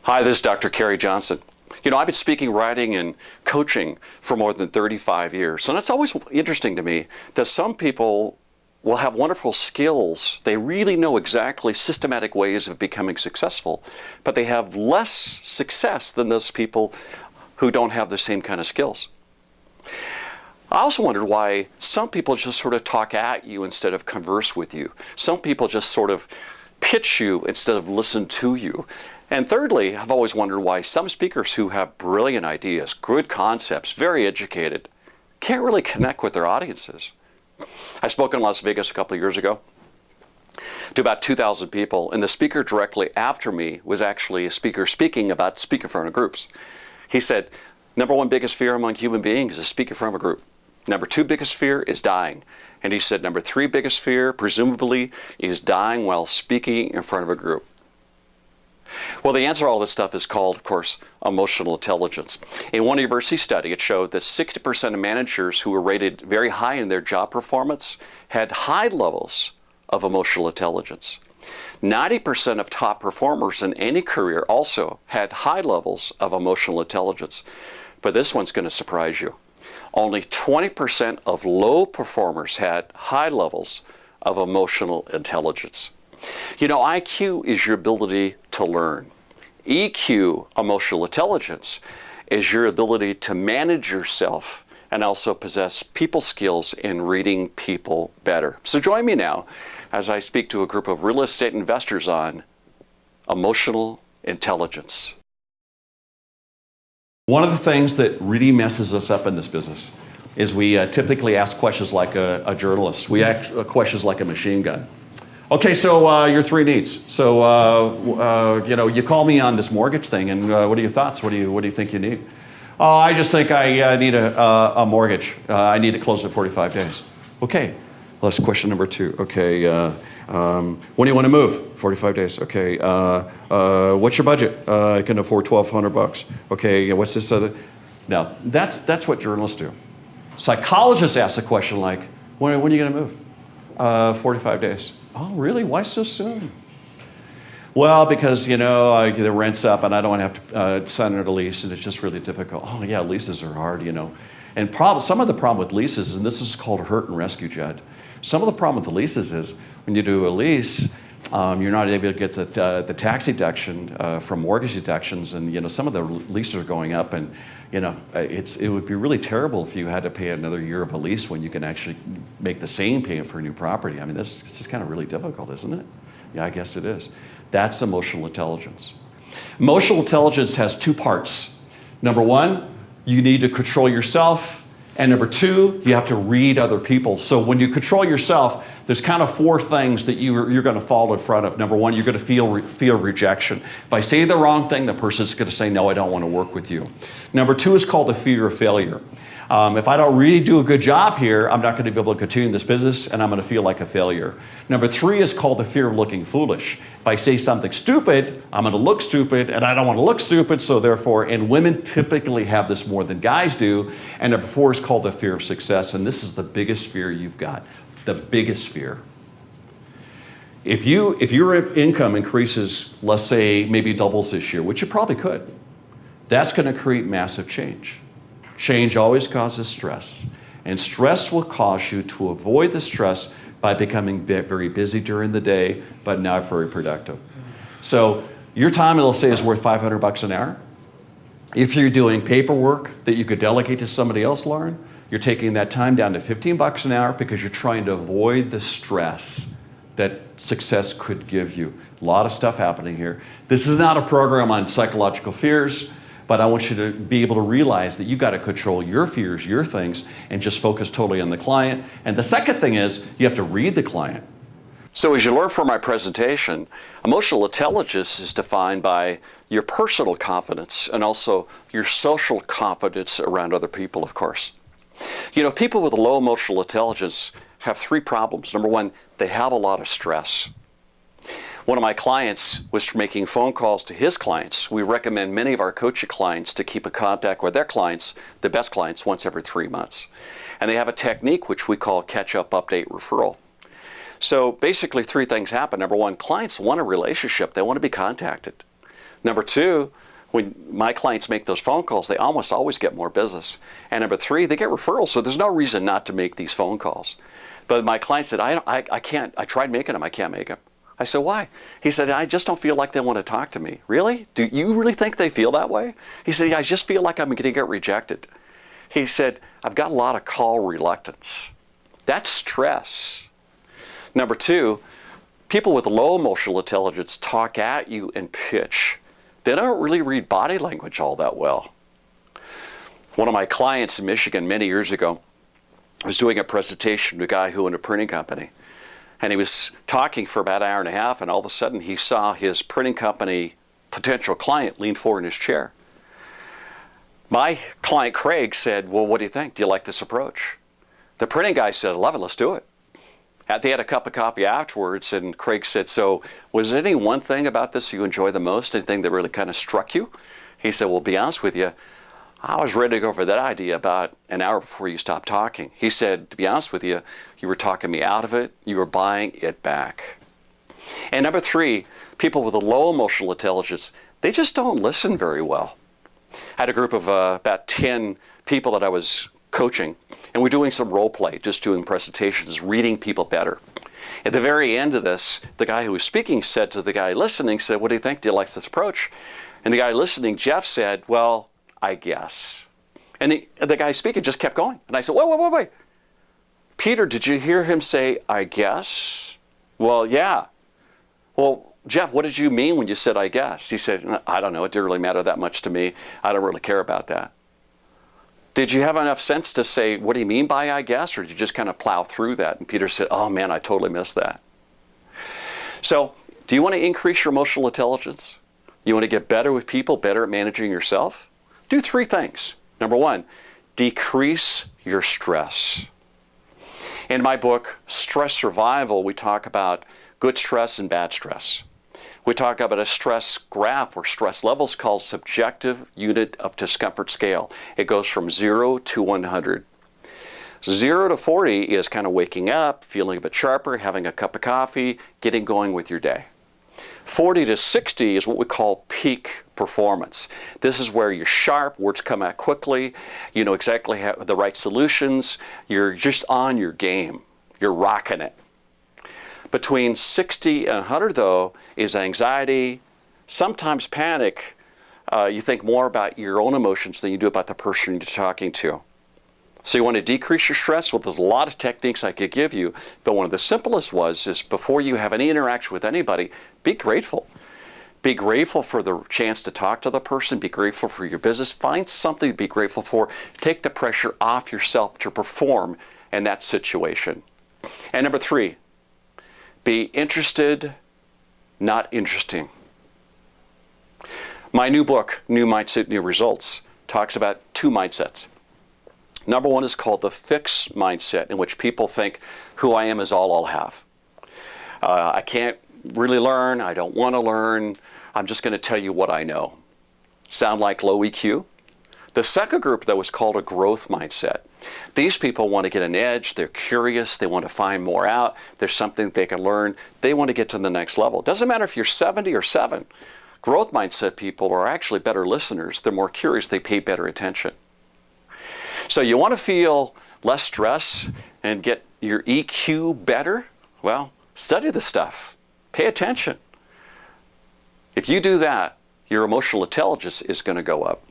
Hi, this is Dr. Kerry Johnson. You know, I've been speaking, writing, and coaching for more than 35 years. And it's always interesting to me that some people will have wonderful skills. They really know exactly systematic ways of becoming successful, but they have less success than those people who don't have the same kind of skills. I also wondered why some people just sort of talk at you instead of converse with you. Some people just sort of pitch you instead of listen to you. And thirdly, I've always wondered why some speakers who have brilliant ideas, good concepts, very educated, can't really connect with their audiences. I spoke in Las Vegas a couple of years ago to about 2,000 people, and the speaker directly after me was actually a speaker speaking about speak in front of groups. He said, number one biggest fear among human beings is to speak in front of a group. Number two biggest fear is dying. And he said number three biggest fear, presumably, is dying while speaking in front of a group. Well, the answer to all this stuff is called, of course, emotional intelligence. In one university study, it showed that 60% of managers who were rated very high in their job performance had high levels of emotional intelligence. 90% of top performers in any career also had high levels of emotional intelligence. But this one's going to surprise you. Only 20% of low performers had high levels of emotional intelligence. You know, IQ is your ability to learn. EQ, emotional intelligence, is your ability to manage yourself and also possess people skills in reading people better. So join me now as I speak to a group of real estate investors on emotional intelligence. One of the things that really messes us up in this business is we typically ask questions like a journalist. We ask questions like a machine gun. Okay, so your three needs. So you know, you call me on this mortgage thing, and what are your thoughts? What do you think you need? I just think I need a mortgage. I need to close in 45 days. Okay, well, that's question number two. Okay, when do you want to move? 45 days. Okay, what's your budget? I can afford $1,200. Okay, what's this other? Now, that's what journalists do. Psychologists ask a question like, when are you going to move? 45 days. Oh, really? Why so soon? Well, because, you know, the rent's up and I don't want to have to sign a lease, and it's just really difficult. Oh, yeah, leases are hard, you know. And some of the problem with leases, and this is called hurt and rescue, Judd. Some of the problem with the leases is when you do a lease, you're not able to get the tax deduction from mortgage deductions, and you know some of the leases are going up, and you know it would be really terrible if you had to pay another year of a lease when you can actually make the same payment for a new property. I mean, it's just kind of really difficult, isn't it? Yeah, I guess it is. That's emotional intelligence. Emotional intelligence has two parts. Number one, you need to control yourself. And number two, you have to read other people. So when you control yourself, there's kind of four things that you're going to fall in front of. Number one, you're going to feel rejection. If I say the wrong thing, the person's going to say, no, I don't want to work with you. Number two is called the fear of failure. If I don't really do a good job here, I'm not going to be able to continue this business, and I'm going to feel like a failure. Number three is called the fear of looking foolish. If I say something stupid, I'm going to look stupid, and I don't want to look stupid, so therefore, and women typically have this more than guys do. And number four is called the fear of success, and this is the biggest fear you've got, the biggest fear. If your income increases, let's say maybe doubles this year, which it probably could, that's going to create massive change. Change always causes stress, and stress will cause you to avoid the stress by becoming very busy during the day, but not very productive. So your time, let's say, is worth $500 an hour. If you're doing paperwork that you could delegate to somebody else, Lauren, you're taking that time down to $15 an hour because you're trying to avoid the stress that success could give you. A lot of stuff happening here. This is not a program on psychological fears, but I want you to be able to realize that you got to control your fears, your things, and just focus totally on the client. And the second thing is you have to read the client. So as you learn from my presentation, emotional intelligence is defined by your personal confidence and also your social confidence around other people, of course. You know, people with low emotional intelligence have three problems. Number one, they have a lot of stress. One of my clients was making phone calls to his clients. We recommend many of our coaching clients to keep in contact with their clients, the best clients, once every 3 months. And they have a technique which we call catch-up, update, referral. So basically three things happen. Number one, clients want a relationship. They want to be contacted. Number two, when my clients make those phone calls, they almost always get more business. And number three, they get referrals, so there's no reason not to make these phone calls. But my client said, I can't, I tried making them, I can't make them. I said, why? He said, I just don't feel like they want to talk to me. Really? Do you really think they feel that way? He said, yeah, I just feel like I'm going to get rejected. He said, I've got a lot of call reluctance. That's stress. Number two, people with low emotional intelligence talk at you and pitch. They don't really read body language all that well. One of my clients in Michigan many years ago was doing a presentation to a guy who owned a printing company. And he was talking for about an hour and a half, and all of a sudden he saw his printing company potential client lean forward in his chair. My client, Craig, said, well, what do you think? Do you like this approach? The printing guy said, I love it, let's do it. They had a cup of coffee afterwards, and Craig said, so was there any one thing about this you enjoy the most, anything that really kind of struck you? He said, well, to be honest with you, I was ready to go for that idea about an hour before you stopped talking. He said, to be honest with you, you were talking me out of it, you were buying it back. And number three, people with a low emotional intelligence, they just don't listen very well. I had a group of about 10 people that I was coaching, and we're doing some role play, just doing presentations, reading people better. At the very end of this, the guy who was speaking said to the guy listening, said, what do you think? Do you like this approach? And the guy listening, Jeff, said, well, I guess. And the guy speaking just kept going. And I said, wait. Peter, did you hear him say, I guess? Well, yeah. Well, Jeff, what did you mean when you said, I guess? He said, I don't know. It didn't really matter that much to me. I don't really care about that. Did you have enough sense to say, what do you mean by I guess? Or did you just kind of plow through that? And Peter said, oh man, I totally missed that. So, do you want to increase your emotional intelligence? You want to get better with people, better at managing yourself? Do three things. Number one, decrease your stress. In my book, Stress Survival, we talk about good stress and bad stress. We talk about a stress graph or stress levels called subjective unit of discomfort scale. It goes from 0 to 100. 0 to 40 is kind of waking up, feeling a bit sharper, having a cup of coffee, getting going with your day. 40 to 60 is what we call peak performance. This is where you're sharp, words come out quickly, you know exactly how, the right solutions, you're just on your game, you're rocking it. Between 60 and 100 though is anxiety, sometimes panic. You think more about your own emotions than you do about the person you're talking to. So you want to decrease your stress? Well, there's a lot of techniques I could give you, but one of the simplest is before you have any interaction with anybody, be grateful. Be grateful for the chance to talk to the person. Be grateful for your business. Find something to be grateful for. Take the pressure off yourself to perform in that situation. And number three, be interested, not interesting. My new book, New Mindset, New Results, talks about two mindsets. Number one is called the fixed mindset, in which people think who I am is all I'll have. I can't really learn. I don't want to learn. I'm just going to tell you what I know. Sound like low EQ? The second group, though, is called a growth mindset. These people want to get an edge. They're curious. They want to find more out. There's something they can learn. They want to get to the next level. It doesn't matter if you're 70 or 7. Growth mindset people are actually better listeners. They're more curious. They pay better attention. So you want to feel less stress and get your EQ better? Well, study the stuff. Pay attention. If you do that, your emotional intelligence is going to go up.